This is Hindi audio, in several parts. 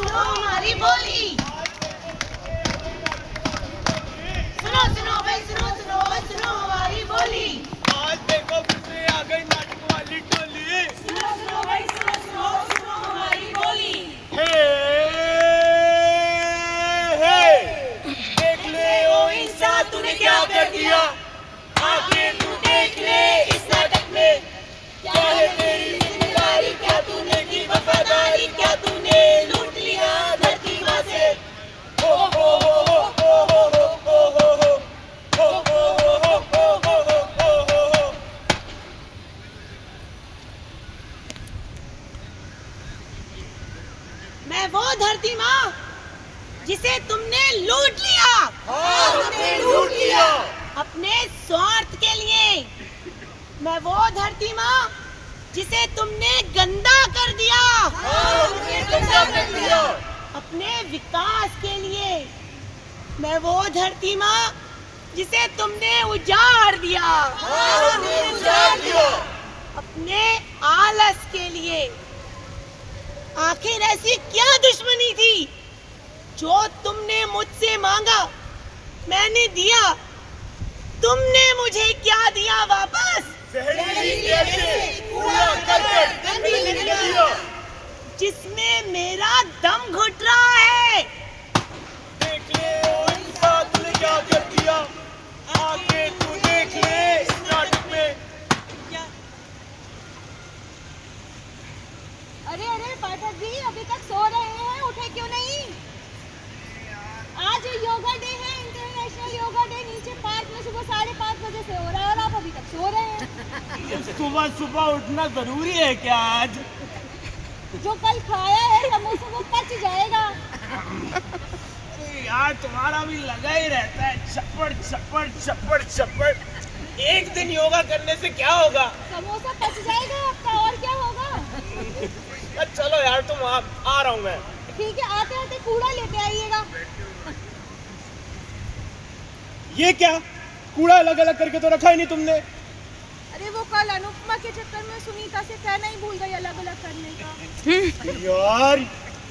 सुनो हमारी बोली। सुनो सुनो भाई सुनो सुनो सुनो हमारी बोली। आज देखो फिर से आ गई नाटक वाली टोली। सुनो सुनो भाई सुनो सुनो सुनो हमारी बोली। हे देख ले ओ इंसान तूने क्या कर दिया। आगे तू देख ले इस नाटक में क्या है तेरी जिम्मेदारी। क्या तूने की वफादारी। क्या तूने लूट लिया धरती माँ से। हो हो हो हो हो हो हो हो हो हो हो हो हो हो। मैं वो धरती माँ जिसे तुमने लूट लिया। हाँ हमने लूट लिया। अपने स्वार्थ के लिए। मैं वो धरती माँ जिसे तुमने गंदा कर दिया। हाँ हमने गंदा कर दिया। अपने विकास के लिए। मैं वो धरती माँ जिसे तुमने उजाड़ दिया। हाँ हमने उजाड़ दिया। अपने आलस के लिए। आखिर ऐसी क्या दुश्मनी थी जो तुमने मुझसे मांगा मैंने दिया। तुमने मुझे क्या दिया वापस। जहरीली गैसें, कूड़ा करकट, गंदगी दिया। जिसमें मेरा दम घुट रहा है। देख ले ओ इंसान तूने क्या कर दिया। आगे तू देख ले इस नाटक में। अरे अरे पाठक जी अभी तक सो रहे हैं, उठे क्यों नहीं। आज योगा डे है, इंटरनेशनल योगा डे। नीचे पार्क में सुबह 5:30 बजे से हो रहा है और आप अभी तक सो रहे हैं। सुबह सुबह उठना जरूरी है क्या आज। जो कल खाया है समोसा वो पच जाएगा। यार तुम्हारा भी लगा ही रहता है चप्पड़ चप्पड़ चप्पड़ चप्पड़। एक दिन योगा करने से क्या होगा। समोसा पच जाएगा आपका, और क्या होगा। चलो यार तुम आ रहा हूँ मैं। ठीक है, आते आते कूड़ा लेते आइएगा। ये क्या कूड़ा अलग अलग करके तो रखा ही नहीं तुमने। अरे वो कल अनुपमा के चक्कर में सुनीता से कहना ही भूल गई अलग अलग करने का। यार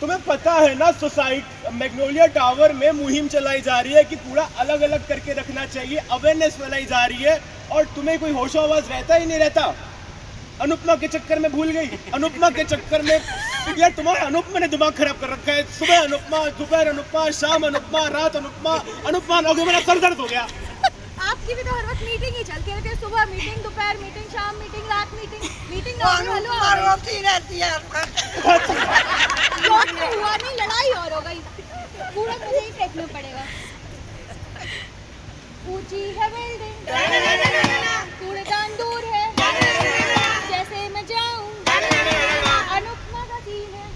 तुम्हें पता है ना सोसाइटी मैग्नोलिया टावर में मुहिम चलाई जा रही है कि कूड़ा अलग अलग करके रखना चाहिए। अवेयरनेस फैलाई जा रही है और तुम्हें कोई होशो आवाज रहता ही नहीं रहता। अनुपमा के चक्कर में भूल गई। अनुपमा के चक्कर में यार तुम्हारा अनुपमा ने दिमाग खराब कर रखा है। सुबह अनुपमा, दोपहर अनुपमा, शाम अनुपमा, रात अनुपमा। अनुपमा हो मेरा सर दर्द हो गया। आपकी भी तो हर वक्त मीटिंग ही चलती रहती है। सुबह मीटिंग, दोपहर मीटिंग, शाम मीटिंग, रात मीटिंग। मीटिंग रहती है। हुआ नहीं, लड़ाई और हो गई। पूरा मुझे ही फेंकना पड़ेगा। ऊंची है बिल्डिंग, कूड़ेदान दूर है, जैसे मैं जाऊं अनुपमा का सीन है।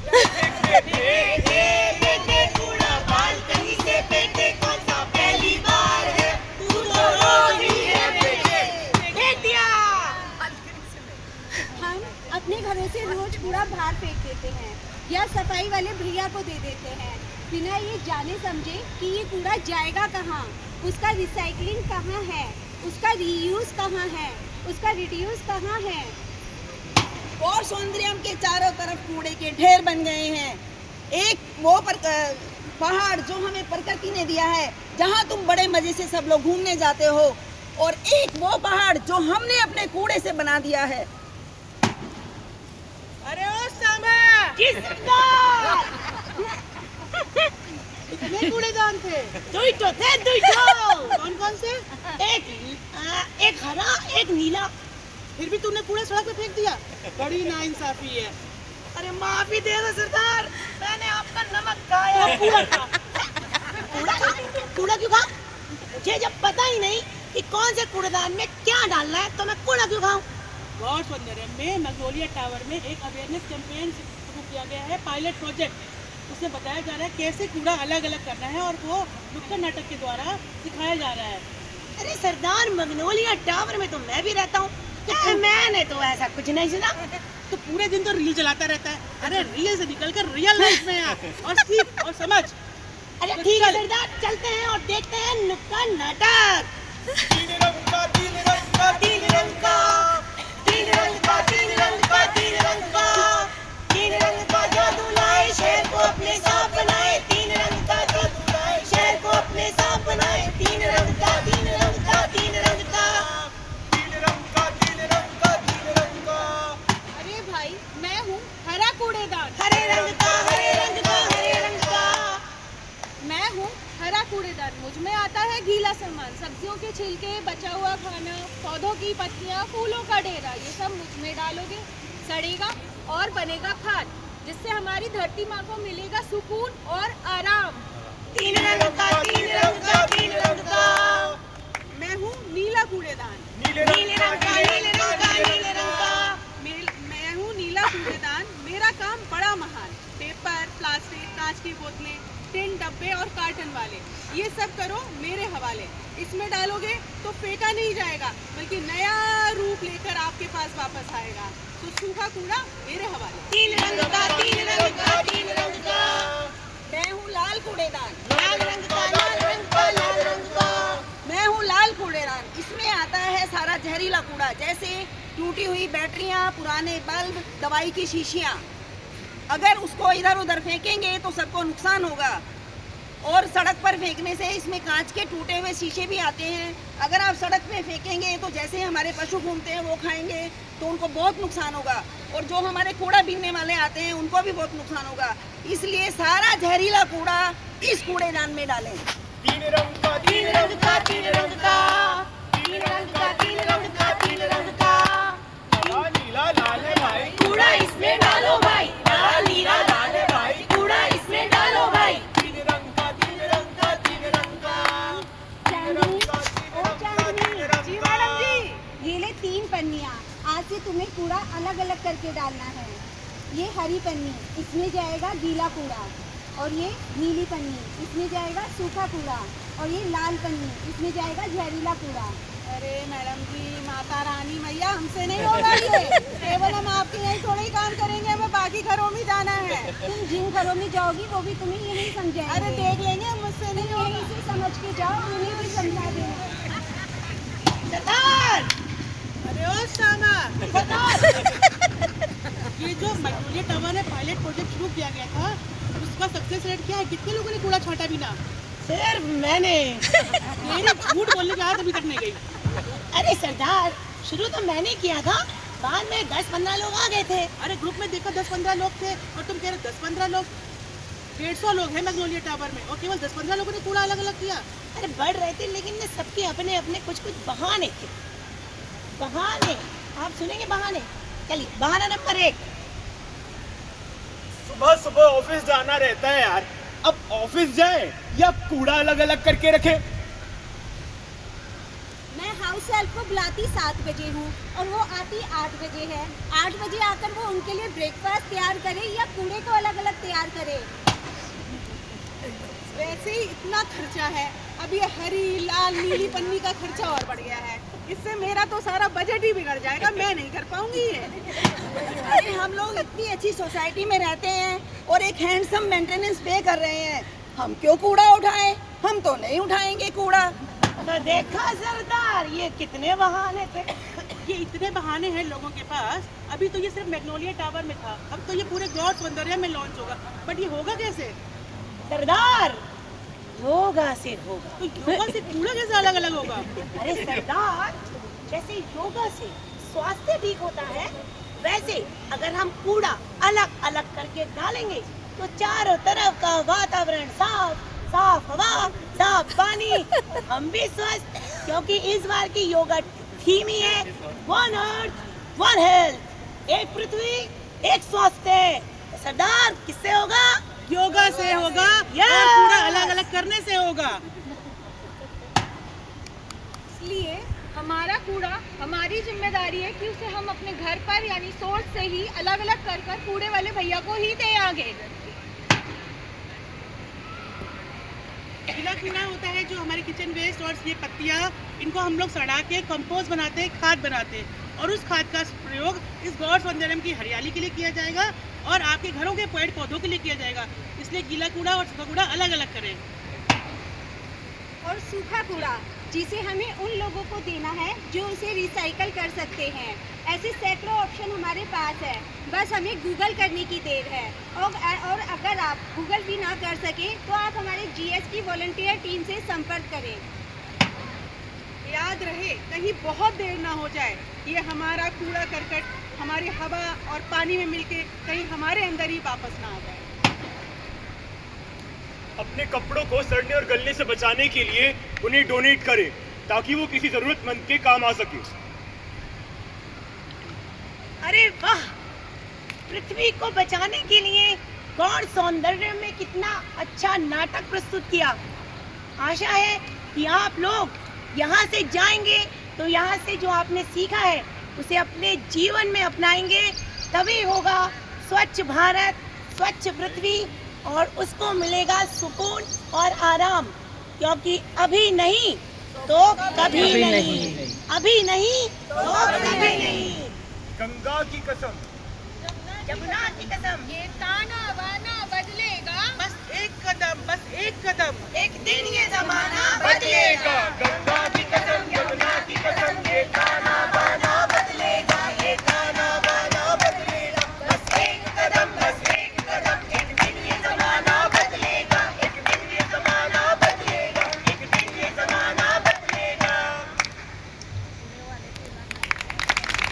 हम अपने घरों से रोज कूड़ा बाहर फेंक देते हैं या सफाई वाले भैया को दे देते हैं बिना ये जाने समझे कि ये कूड़ा जाएगा कहाँ, उसका रिसाइकलिंग कहाँ है, उसका रीयूज कहाँ है, उसका रिड्यूस कहाँ है। और सौंदर्यम के चारों तरफ कूड़े के ढेर बन गए हैं। एक वो पहाड़ जो हमें प्रकृति ने दिया है, जहाँ तुम बड़े मजे से सब लोग घूमने जाते हो, और एक वो पहाड़ जो हमने अपने कूड़े से बना दिया है। अरे ओ सामा कितने कूड़ेदान थे। दो ही तो थे, दो ही तो। कौन कौन से। एक हरा एक नीला। फिर भी तूने कूड़ा सड़क पे फेंक दिया। बड़ी नाइंसाफी है। अरे माफी दे दो सरदार, मैंने आपका नमक खाया। कूड़ा क्यों खाऊं। मुझे जब पता ही नहीं कि कौन से कूड़ेदान में क्या डालना है तो मैं कूड़ा क्यों खाऊं। गौर सौंदर्य में मैग्नोलिया टावर में एक अवेयरनेस कैंपेन शुरू किया गया है, पायलट प्रोजेक्ट। उसमें बताया जा रहा है कैसे कूड़ा अलग अलग करना है और वो नुक्कड़ नाटक के द्वारा सिखाया जा रहा है। अरे सरदार मैग्नोलिया टावर में तो मैं भी रहता हूँ। मैंने तो ऐसा कुछ नहीं सुना। तो पूरे दिन तो रील चलाता रहता है। अरे रील से निकल कर रियल लाइफ में आ और सीख और समझ। अरे ठीक है सरदार, चलते हैं और देखते हैं नुक्कड़ नाटक। तीन रंग का तीन रंग का तीन रंग का तीन रंग का तीन रंग का तीन रंग का तीन रंग का जादू लाए शेर को अपने साथ कूड़ेदान। हरे रंग का, हरे रंग का, हरे रंग का। मैं हूँ हरा कूड़ेदान। मुझ में आता है गीला सामान, सब्जियों के छिलके, बचा हुआ खाना, पौधों की पत्तियाँ, फूलों का ढेरा, ये सब मुझ में डालोगे, सड़ेगा और बनेगा खाद, जिससे हमारी धरती माँ को मिलेगा सुकून और आराम। तीन रंग का, तीन रंग का, तीन रंग का। मैं हूँ नीला कूड़ेदान। नीले रंग का, नीले रंग का, नीले रंग का। मैं हूँ नीला कूड़ेदान। मेरा काम बड़ा महान, पेपर, प्लास्टिक, कांच की बोतलें, टिन, डब्बे और कार्टन वाले, ये सब करो मेरे हवाले। इसमें डालोगे तो फेंका नहीं जाएगा, बल्कि नया रूप लेकर आपके पास वापस आएगा। तो सूखा कूड़ा मेरे हवाले। तीन रंग का, तीन रंग का, तीन रंग का। मैं हूँ लाल कूड़ेदान। लाल रंग का, लाल रंग का, लाल रंग का। मैं हूँ लाल कूड़ेदान। इसमें आता है सारा जहरीला कूड़ा, जैसे टूटी हुई बैटरियाँ, पुराने बल्ब, दवाई की शीशियाँ। अगर उसको इधर उधर फेंकेंगे तो सबको नुकसान होगा। और सड़क पर फेंकने से इसमें कांच के टूटे हुए शीशे भी आते हैं। अगर आप सड़क पे फेंकेंगे तो जैसे हमारे पशु घूमते हैं वो खाएंगे तो उनको बहुत नुकसान होगा, और जो हमारे कूड़ा बीनने वाले आते हैं उनको भी बहुत नुकसान होगा। इसलिए सारा जहरीला कूड़ा इस कूड़ेदान में डालें। तीन रंग का, तीन रंग का, तीन रंग का। तीन रंग का, तीन रंग का, तीन रंग का। हरा नीला लाल है भाई, कूड़ा इसमें डालो भाई, लाल नीला लाल है भाई, कूड़ा इसमें डालो भाई। तीन रंग का, तीन रंग का, तीन रंग का। चांदनी, ओ चांदनी, जी मैडम जी। ये ले 3 पन्नियाँ। आज से तुम्हें कूड़ा अलग अलग करके डालना है। ये हरी पन्नी, इसमें जाएगा गीला कूड़ा, और ये नीली पन्नी, इसमें जाएगा सूखा कूड़ा, और ये लाल पन्नी, इसमें जाएगा जहरीला कूड़ा। अरे मैडम जी, माता रानी मैया, हमसे नहीं होगा ये। केवल हम आपके यहीं थोड़ा ही काम करेंगे, हमें बाकी घरों में जाना है। तुम जिन घरों में जाओगी वो भी तुम्हें ये नहीं समझाएंगे। अरे देख लेंगे, मुझसे नहीं तुम होगा। यहीं से समझ के जाओ, उन्हें भी समझा देना। सरदार, अरे ओ शामा, सरदार। ये जो मैग्नोलिया टावर है पायलट प्रोजेक्ट शुरू किया गया था, उसका सक्सेस रेट क्या है? कितने लोगों ने कूड़ा छांटा बिना? सिर्फ मैंने। मेरे झूठ बोलने की आदत अभी तक नहीं गई। अरे सरदार, शुरू तो मैंने किया था, बाद में 10-15 लोग आ गए थे। अरे ग्रुप में देखो 10-15 लोग थे, और तुम कह रहे 10-15 लोग। 150 लोग हैं मैग्नोलिया टावर में, और केवल 10-15 लोगों ने कूड़ा अलग अलग किया। अरे बढ़ रहे थे, लेकिन ना सबके अपने अपने कुछ कुछ बहाने थे। बहाने, आप सुनेंगे बहाने। चलिए, बहाना नंबर 1। सुबह सुबह ऑफिस जाना रहता है यार, अब ऑफिस जाए या कूड़ा अलग अलग करके रखे? मैं हाउस हेल्प को बुलाती 7 बजे हूँ और वो आती 8 बजे है। 8 बजे आकर वो उनके लिए ब्रेकफास्ट तैयार करे या कूड़े को अलग अलग तैयार करे। वैसे ही इतना खर्चा है, अब ये हरी लाल नीली पन्नी का खर्चा और बढ़ गया है। इससे मेरा तो सारा बजट ही बिगड़ जाएगा, मैं नहीं कर पाऊंगी ये। अरे हम लोग इतनी अच्छी सोसाइटी में रहते हैं और एक हैंडसम मेंटेनेंस पे कर रहे हैं, हम क्यों कूड़ा उठाएं? हम तो नहीं उठाएंगे कूड़ा। तो देखा सरदार, ये कितने बहाने थे। ये इतने बहाने हैं लोगों के पास। अभी तो ये सिर्फ मैग्नोलिया टावर में था, अब तो ये पूरे गौर सौंदर्य में लॉन्च होगा। बट ये होगा कैसे? सरदार, योगा से होगा। तो योगा से कूड़ा कैसे अलग अलग होगा? अरे सरदार, जैसे योगा से स्वास्थ्य ठीक होता है, वैसे अगर हम कूड़ा अलग अलग करके डालेंगे तो चारों तरफ का वातावरण साफ, साफ हवा, साफ पानी, हम भी स्वस्थ। क्योंकि इस बार की योगा थीम ही है 1 अर्थ 1 हेल्थ, एक पृथ्वी एक स्वास्थ्य। सरदार, किससे होगा? योगा से होगा, Yes! और कूड़ा अलग अलग करने से होगा। इसलिए हमारा कूड़ा हमारी जिम्मेदारी है कि उसे हम अपने घर पर यानी सोर्स से ही अलग अलग कर कर कूड़े वाले भैया को ही दें आगे। गीला कूड़ा होता है जो हमारे किचन वेस्ट और ये पत्तियाँ, इनको हम लोग सड़ा के कंपोस्ट बनाते हैं, खाद बनाते हैं, और उस खाद का प्रयोग इस गौर सौंदर्य की हरियाली के लिए किया जाएगा और आपके घरों के पेड़ पौधों के लिए किया जाएगा। इसलिए गीला कूड़ा और सूखा कूड़ा अलग अलग करें। और सूखा कूड़ा जिसे हमें उन लोगों को देना है जो उसे रिसाइकल कर सकते हैं। ऐसे सैकड़ों ऑप्शन हमारे पास है, बस हमें गूगल करने की देर है। और अगर आप गूगल भी ना कर सके तो आप हमारे GS की वॉलंटियर टीम से संपर्क करें। याद रहे, कहीं बहुत देर ना हो जाए, ये हमारा कूड़ा करकट हमारी हवा और पानी में मिलके कहीं हमारे अंदर ही वापस ना आ जाए। अपने कपड़ों को सड़ने और गलने से बचाने के लिए उन्हें डोनेट करें ताकि वो किसी जरूरतमंद के काम आ सके। अरे वाह, पृथ्वी को बचाने के लिए गौड़ सौंदर्य में कितना अच्छा नाटक प्रस्तुत किया। आशा है कि आप लोग यहाँ से जाएंगे तो यहाँ से जो आपने सीखा है उसे अपने जीवन में अपनाएंगे, तभी होगा स्वच्छ भारत, स्वच्छ पृथ्वी और उसको मिलेगा सुकून और आराम। क्योंकि अभी नहीं तो कभी नहीं, अभी नहीं तो कभी नहीं। गंगा की कसम, यमुना की कसम, ये ताना बाना बदलेगा, बस एक कदम, बस एक कदम। एक दिन ये जमाना बदलेगा।